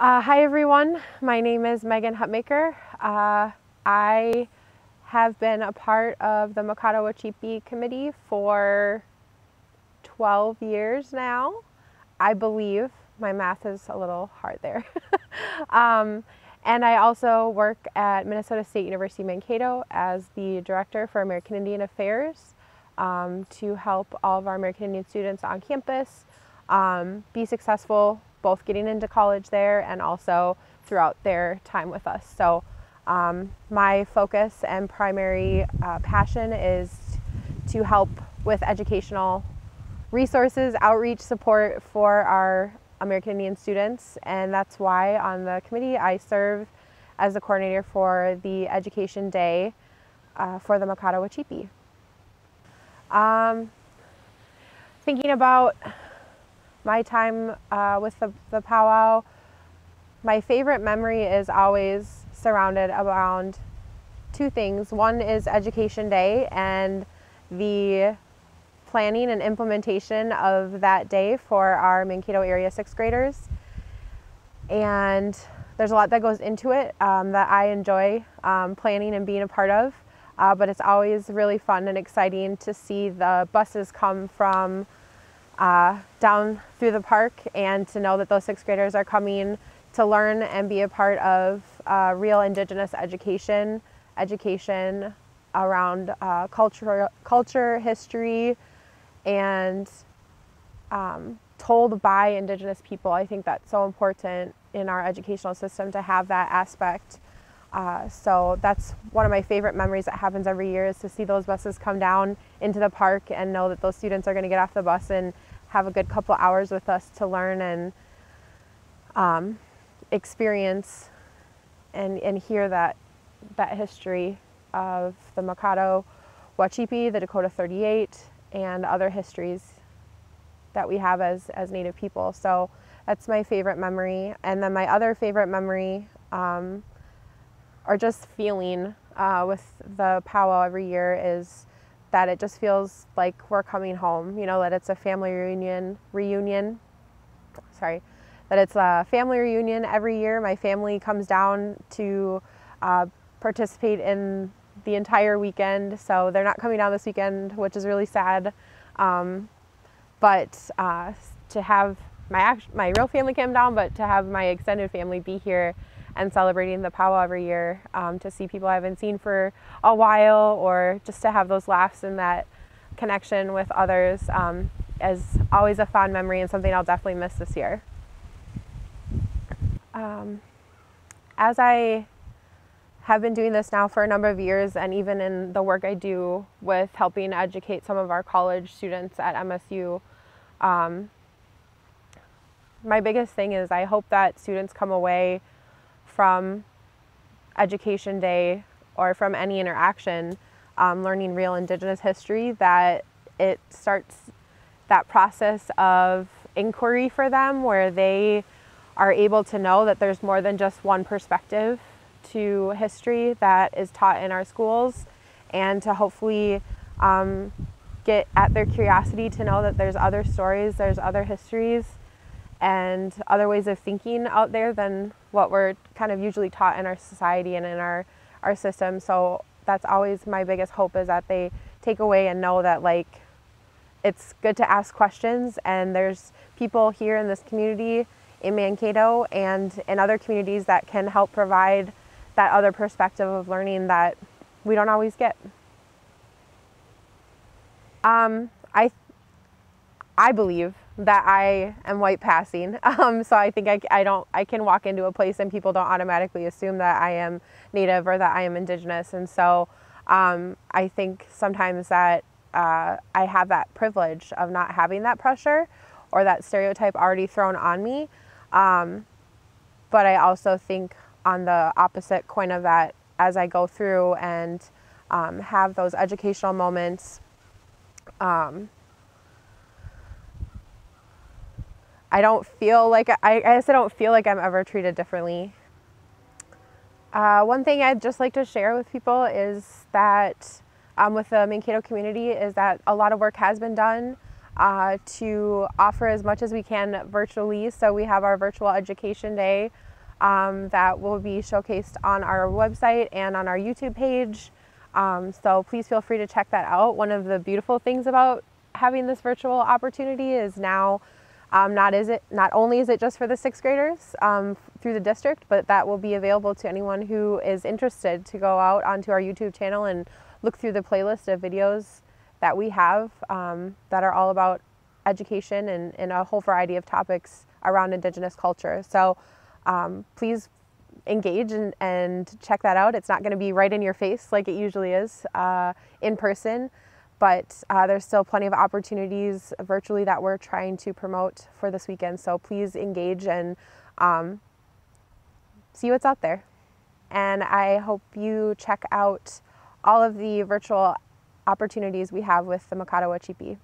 Hi everyone, my name is Heutmaker. I have been a part of the Mahkato Wacipi committee for 12 years now, I believe. My math is a little hard there. And I also work at Minnesota State University Mankato as the Director for American Indian Affairs to help all of our American Indian students on campus be successful, both getting into college there and also throughout their time with us. So my focus and primary passion is to help with educational resources, outreach support for our American Indian students, and that's why on the committee I serve as the coordinator for the Education Day for the Mahkato Wacipi. Thinking about my time with the powwow, my favorite memory is always surrounded around two things. One is Education Day and the planning and implementation of that day for our Mankato area 6th graders. And there's a lot that goes into it that I enjoy planning and being a part of, but it's always really fun and exciting to see the buses come from down through the park and to know that those 6th graders are coming to learn and be a part of real Indigenous education around culture, history, and told by Indigenous people. I think that's so important in our educational system to have that aspect. So that's one of my favorite memories that happens every year, is to see those buses come down into the park and know that those students are going to get off the bus and have a good couple hours with us to learn and experience and hear that history of the Mahkato Wacipi, the Dakota 38, and other histories that we have as Native people. So that's my favorite memory. And then my other favorite memory, or just feeling with the powwow every year, is that it just feels like we're coming home, you know, that it's a family reunion. That it's a family reunion every year. My family comes down to participate in the entire weekend, so they're not coming down this weekend, which is really sad. But to have my real family come down, but to have my extended family be here and celebrating the powwow every year, to see people I haven't seen for a while, or just to have those laughs and that connection with others, is always a fond memory and something I'll definitely miss this year. As I have been doing this now for a number of years, and even in the work I do with helping educate some of our college students at MSU, my biggest thing is I hope that students come away from Education Day or from any interaction learning real Indigenous history, that it starts that process of inquiry for them, where they are able to know that there's more than just one perspective to history that is taught in our schools, and to hopefully get at their curiosity to know that there's other stories, there's other histories, and other ways of thinking out there than what we're kind of usually taught in our society and in our system. So that's always my biggest hope, is that they take away and know that, like, it's good to ask questions, and there's people here in this community in Mankato and in other communities that can help provide that other perspective of learning that we don't always get. I believe that I am white passing, so I think I can walk into a place and people don't automatically assume that I am Native or that I am Indigenous, and so I think sometimes that I have that privilege of not having that pressure or that stereotype already thrown on me, but I also think on the opposite coin of that, as I go through and have those educational moments, I don't feel like I guess I don't feel like I'm ever treated differently. One thing I'd just like to share with people is that with the Mankato community, is that a lot of work has been done to offer as much as we can virtually. So we have our virtual Education Day that will be showcased on our website and on our YouTube page. So please feel free to check that out. One of the beautiful things about having this virtual opportunity is now not only is it just for the 6th graders through the district, but that will be available to anyone who is interested to go out onto our YouTube channel and look through the playlist of videos that we have that are all about education and a whole variety of topics around Indigenous culture. So please engage and check that out. It's not going to be right in your face like it usually is in person, but there's still plenty of opportunities virtually that we're trying to promote for this weekend. So please engage and see what's out there. And I hope you check out all of the virtual opportunities we have with the Mahkato Wacipi.